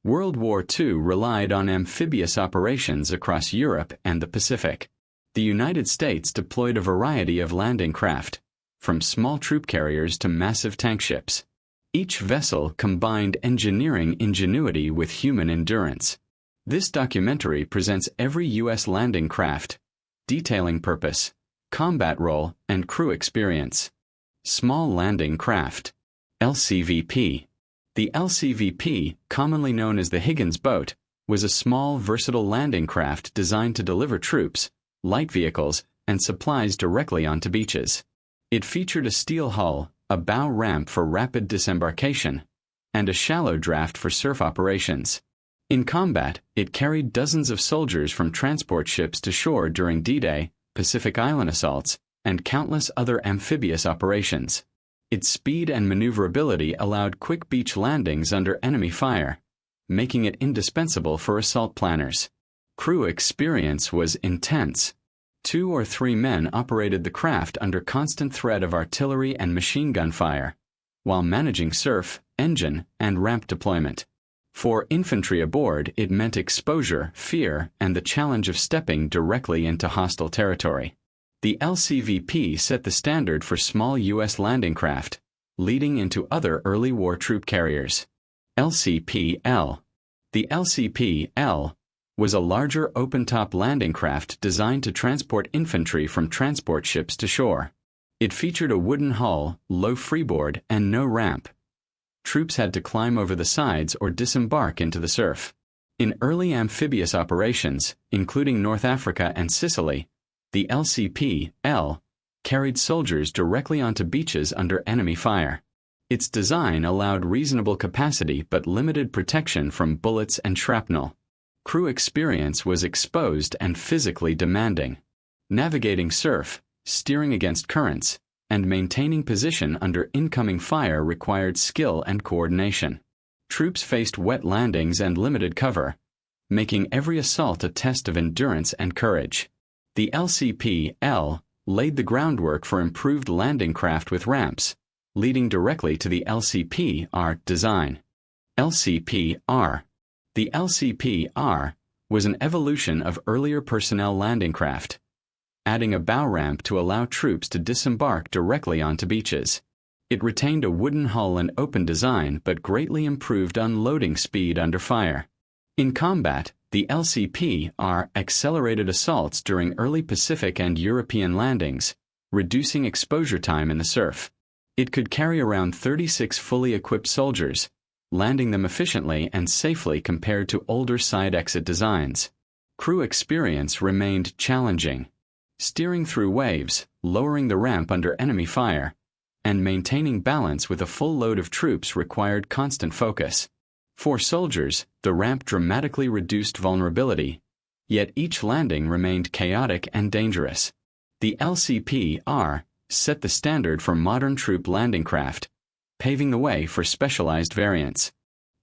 World War II relied on amphibious operations across Europe and the Pacific. The United States deployed a variety of landing craft, from small troop carriers to massive tank ships. Each vessel combined engineering ingenuity with human endurance. This documentary presents every U.S. landing craft, detailing purpose, combat role, and crew experience. Small landing craft. LCVP. The LCVP, commonly known as the Higgins boat, was a small, versatile landing craft designed to deliver troops, light vehicles, and supplies directly onto beaches. It featured a steel hull, a bow ramp for rapid disembarkation, and a shallow draft for surf operations. In combat, it carried dozens of soldiers from transport ships to shore during D-Day, Pacific Island assaults, and countless other amphibious operations. Its speed and maneuverability allowed quick beach landings under enemy fire, making it indispensable for assault planners. Crew experience was intense. 2 or 3 men operated the craft under constant threat of artillery and machine gun fire, while managing surf, engine, and ramp deployment. For infantry aboard, it meant exposure, fear, and the challenge of stepping directly into hostile territory. The LCVP set the standard for small U.S. landing craft, leading into other early war troop carriers. LCPL. The LCPL was a larger open-top landing craft designed to transport infantry from transport ships to shore. It featured a wooden hull, low freeboard, and no ramp. Troops had to climb over the sides or disembark into the surf. In early amphibious operations, including North Africa and Sicily, the LCPL carried soldiers directly onto beaches under enemy fire. Its design allowed reasonable capacity but limited protection from bullets and shrapnel. Crew experience was exposed and physically demanding. Navigating surf, steering against currents, and maintaining position under incoming fire required skill and coordination. Troops faced wet landings and limited cover, making every assault a test of endurance and courage. The LCPL laid the groundwork for improved landing craft with ramps, leading directly to the LCPR design. LCPR. The LCPR was an evolution of earlier personnel landing craft, adding a bow ramp to allow troops to disembark directly onto beaches. It retained a wooden hull and open design but greatly improved unloading speed under fire. In combat, the LCPR accelerated assaults during early Pacific and European landings, reducing exposure time in the surf. It could carry around 36 fully equipped soldiers, landing them efficiently and safely compared to older side-exit designs. Crew experience remained challenging. Steering through waves, lowering the ramp under enemy fire, and maintaining balance with a full load of troops required constant focus. For soldiers, the ramp dramatically reduced vulnerability, yet each landing remained chaotic and dangerous. The LCPR set the standard for modern troop landing craft, paving the way for specialized variants.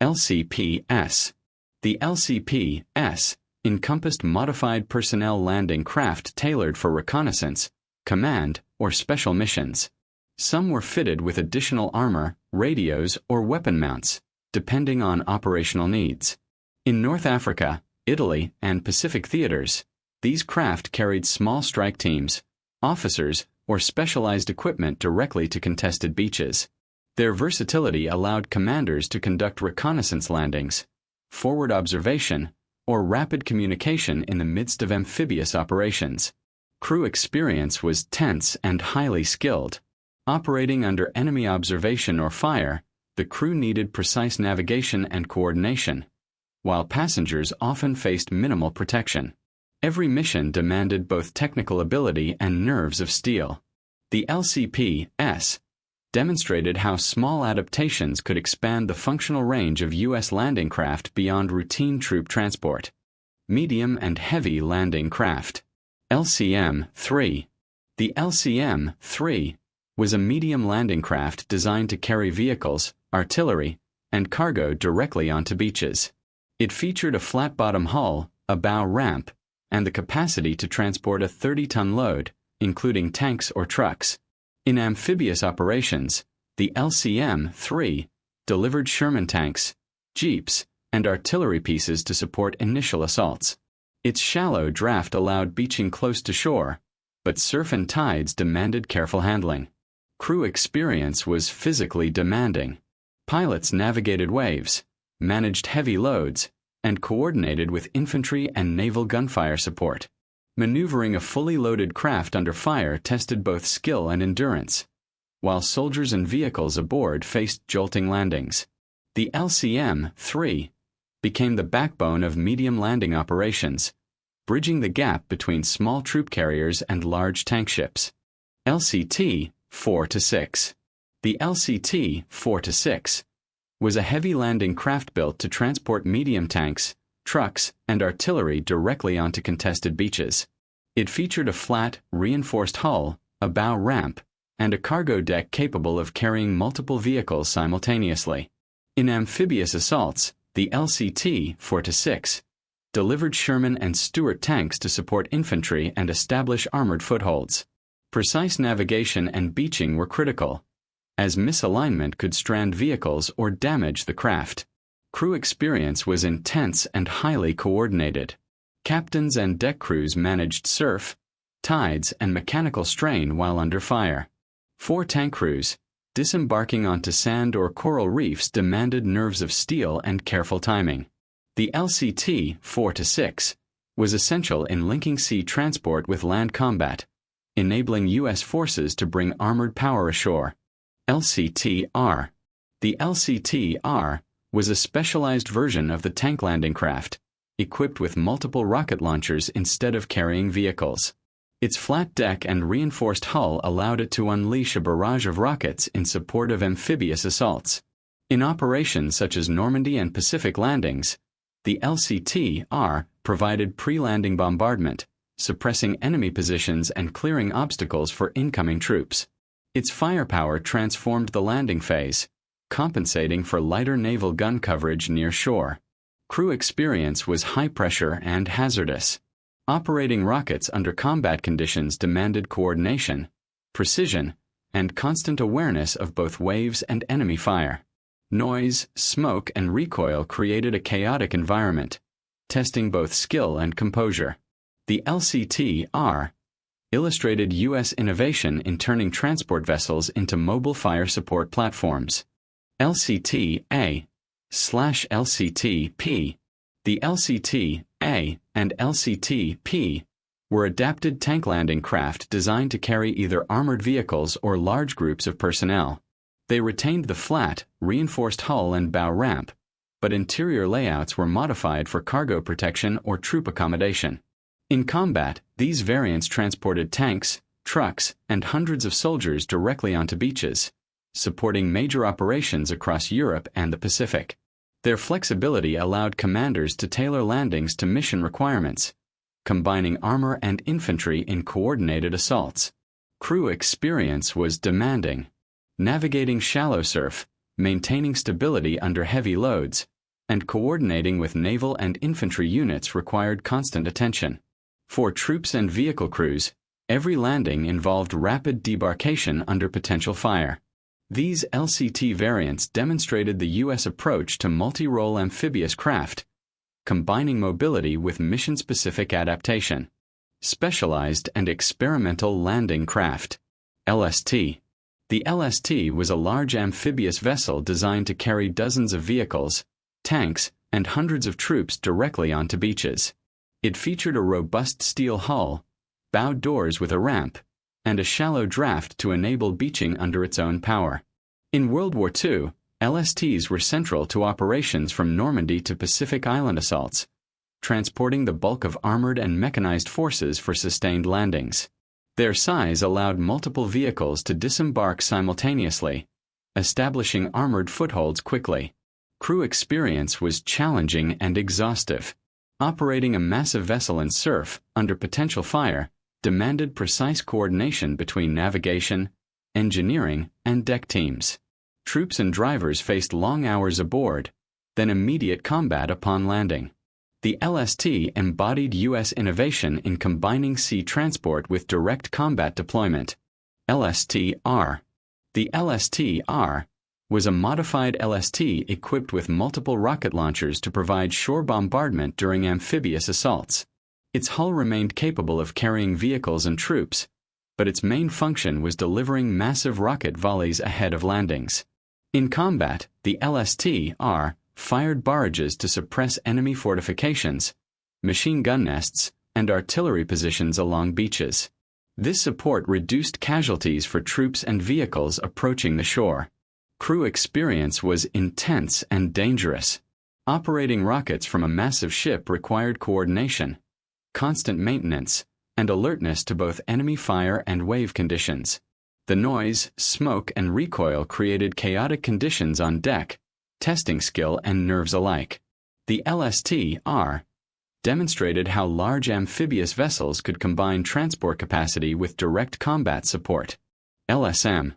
LCPS. The LCPS encompassed modified personnel landing craft tailored for reconnaissance, command, or special missions. Some were fitted with additional armor, radios, or weapon mounts, depending on operational needs. In North Africa, Italy, and Pacific theaters, these craft carried small strike teams, officers, or specialized equipment directly to contested beaches. Their versatility allowed commanders to conduct reconnaissance landings, forward observation, or rapid communication in the midst of amphibious operations. Crew experience was tense and highly skilled. Operating under enemy observation or fire, the crew needed precise navigation and coordination, while passengers often faced minimal protection. Every mission demanded both technical ability and nerves of steel. The LCPS demonstrated how small adaptations could expand the functional range of U.S. landing craft beyond routine troop transport. Medium and heavy landing craft. LCM-3. The LCM-3 was a medium landing craft designed to carry vehicles, artillery, and cargo directly onto beaches. It featured a flat-bottom hull, a bow ramp, and the capacity to transport a 30-ton load, including tanks or trucks. In amphibious operations, the LCM-3 delivered Sherman tanks, jeeps, and artillery pieces to support initial assaults. Its shallow draft allowed beaching close to shore, but surf and tides demanded careful handling. Crew experience was physically demanding. Pilots navigated waves, managed heavy loads, and coordinated with infantry and naval gunfire support. Maneuvering a fully loaded craft under fire tested both skill and endurance, while soldiers and vehicles aboard faced jolting landings. The LCM-3 became the backbone of medium landing operations, bridging the gap between small troop carriers and large tank ships. LCT 4-6. The LCT 4-6 was a heavy landing craft built to transport medium tanks, trucks, and artillery directly onto contested beaches. It featured a flat, reinforced hull, a bow ramp, and a cargo deck capable of carrying multiple vehicles simultaneously. In amphibious assaults, the LCT 4-6 delivered Sherman and Stuart tanks to support infantry and establish armored footholds. Precise navigation and beaching were critical, as misalignment could strand vehicles or damage the craft. Crew experience was intense and highly coordinated. Captains and deck crews managed surf, tides, and mechanical strain while under fire. 4 tank crews, disembarking onto sand or coral reefs, demanded nerves of steel and careful timing. The LCT 4-6 was essential in linking sea transport with land combat, enabling U.S. forces to bring armored power ashore. LCTR. The LCTR was a specialized version of the tank landing craft, equipped with multiple rocket launchers instead of carrying vehicles. Its flat deck and reinforced hull allowed it to unleash a barrage of rockets in support of amphibious assaults. In operations such as Normandy and Pacific landings, the LCTR provided pre-landing bombardment, suppressing enemy positions and clearing obstacles for incoming troops. Its firepower transformed the landing phase, compensating for lighter naval gun coverage near shore. Crew experience was high-pressure and hazardous. Operating rockets under combat conditions demanded coordination, precision, and constant awareness of both waves and enemy fire. Noise, smoke, and recoil created a chaotic environment, testing both skill and composure. The LCTR illustrated U.S. innovation in turning transport vessels into mobile fire support platforms. LCTA/LCTP. The LCTA and LCTP were adapted tank landing craft designed to carry either armored vehicles or large groups of personnel. They retained the flat, reinforced hull and bow ramp, but interior layouts were modified for cargo protection or troop accommodation. In combat, these variants transported tanks, trucks, and hundreds of soldiers directly onto beaches, supporting major operations across Europe and the Pacific. Their flexibility allowed commanders to tailor landings to mission requirements, combining armor and infantry in coordinated assaults. Crew experience was demanding. Navigating shallow surf, maintaining stability under heavy loads, and coordinating with naval and infantry units required constant attention. For troops and vehicle crews, every landing involved rapid debarkation under potential fire. These LCT variants demonstrated the U.S. approach to multi-role amphibious craft, combining mobility with mission-specific adaptation. Specialized and experimental landing craft. LST. The LST was a large amphibious vessel designed to carry dozens of vehicles, tanks, and hundreds of troops directly onto beaches. It featured a robust steel hull, bow doors with a ramp, and a shallow draft to enable beaching under its own power. In World War II, LSTs were central to operations from Normandy to Pacific Island assaults, transporting the bulk of armored and mechanized forces for sustained landings. Their size allowed multiple vehicles to disembark simultaneously, establishing armored footholds quickly. Crew experience was challenging and exhaustive. Operating a massive vessel in surf, under potential fire, demanded precise coordination between navigation, engineering, and deck teams. Troops and drivers faced long hours aboard, then immediate combat upon landing. The LST embodied U.S. innovation in combining sea transport with direct combat deployment. LSTR. The LSTR was a modified LST equipped with multiple rocket launchers to provide shore bombardment during amphibious assaults. Its hull remained capable of carrying vehicles and troops, but its main function was delivering massive rocket volleys ahead of landings. In combat, the LSTR fired barrages to suppress enemy fortifications, machine gun nests, and artillery positions along beaches. This support reduced casualties for troops and vehicles approaching the shore. Crew experience was intense and dangerous. Operating rockets from a massive ship required coordination, constant maintenance, and alertness to both enemy fire and wave conditions. The noise, smoke, and recoil created chaotic conditions on deck, testing skill and nerves alike. The LSTR demonstrated how large amphibious vessels could combine transport capacity with direct combat support. LSM.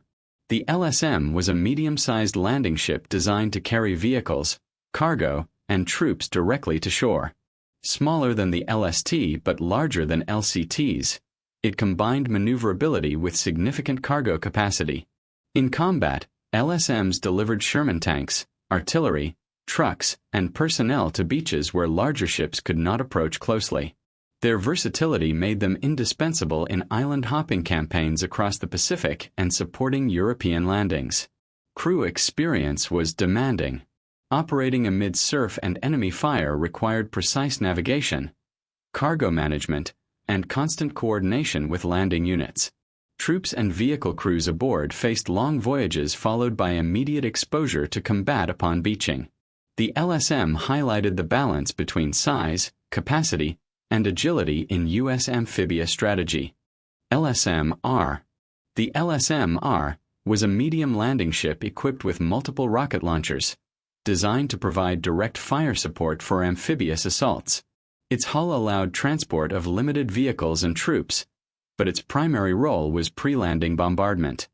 The LSM was a medium-sized landing ship designed to carry vehicles, cargo, and troops directly to shore. Smaller than the LST but larger than LCTs, it combined maneuverability with significant cargo capacity. In combat, LSMs delivered Sherman tanks, artillery, trucks, and personnel to beaches where larger ships could not approach closely. Their versatility made them indispensable in island-hopping campaigns across the Pacific and supporting European landings. Crew experience was demanding. Operating amid surf and enemy fire required precise navigation, cargo management, and constant coordination with landing units. Troops and vehicle crews aboard faced long voyages followed by immediate exposure to combat upon beaching. The LSM highlighted the balance between size, capacity, and agility in U.S. amphibious strategy. LSMR. The LSMR was a medium landing ship equipped with multiple rocket launchers, designed to provide direct fire support for amphibious assaults. Its hull allowed transport of limited vehicles and troops, but its primary role was pre-landing bombardment.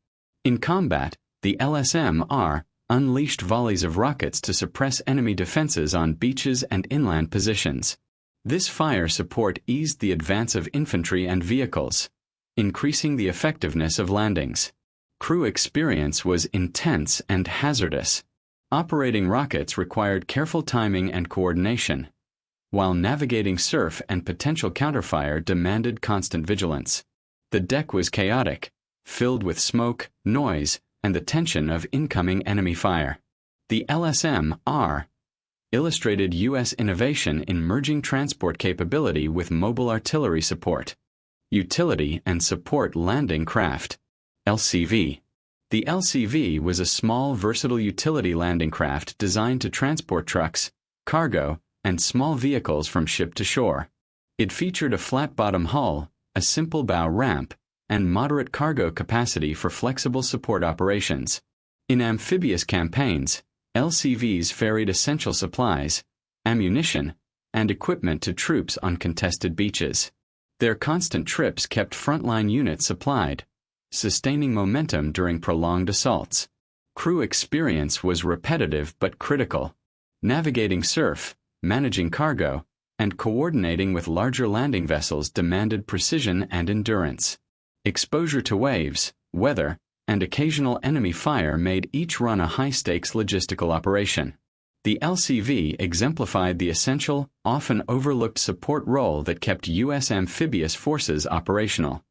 In combat, the LSMR unleashed volleys of rockets to suppress enemy defenses on beaches and inland positions. This fire support eased the advance of infantry and vehicles, increasing the effectiveness of landings. Crew experience was intense and hazardous. Operating rockets required careful timing and coordination, while navigating surf and potential counterfire demanded constant vigilance. The deck was chaotic, filled with smoke, noise, and the tension of incoming enemy fire. The LSMR illustrated U.S. innovation in merging transport capability with mobile artillery support, utility and support landing craft. LCV. The LCV was a small, versatile utility landing craft designed to transport trucks, cargo, and small vehicles from ship to shore. It featured a flat-bottom hull, a simple bow ramp, and moderate cargo capacity for flexible support operations. In amphibious campaigns, LCVs ferried essential supplies, ammunition, and equipment to troops on contested beaches. Their constant trips kept frontline units supplied, sustaining momentum during prolonged assaults. Crew experience was repetitive but critical. Navigating surf, managing cargo, and coordinating with larger landing vessels demanded precision and endurance. Exposure to waves, weather, and occasional enemy fire made each run a high-stakes logistical operation. The LCV exemplified the essential, often overlooked support role that kept U.S. amphibious forces operational.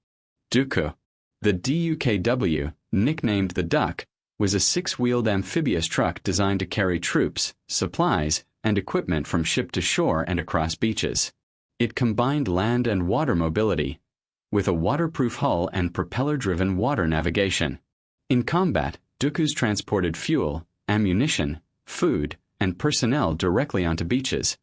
DUKW. The DUKW, nicknamed the Duck, was a six-wheeled amphibious truck designed to carry troops, supplies, and equipment from ship to shore and across beaches. It combined land and water mobility, with a waterproof hull and propeller-driven water navigation. In combat, DUKWs transported fuel, ammunition, food, and personnel directly onto beaches,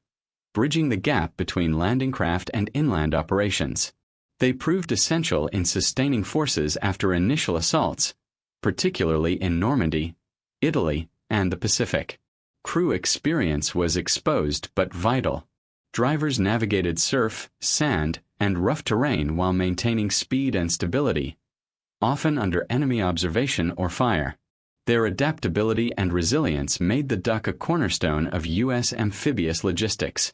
bridging the gap between landing craft and inland operations. They proved essential in sustaining forces after initial assaults, particularly in Normandy, Italy, and the Pacific. Crew experience was exposed but vital. Drivers navigated surf, sand, and rough terrain while maintaining speed and stability, often under enemy observation or fire. Their adaptability and resilience made the Duck a cornerstone of U.S. amphibious logistics.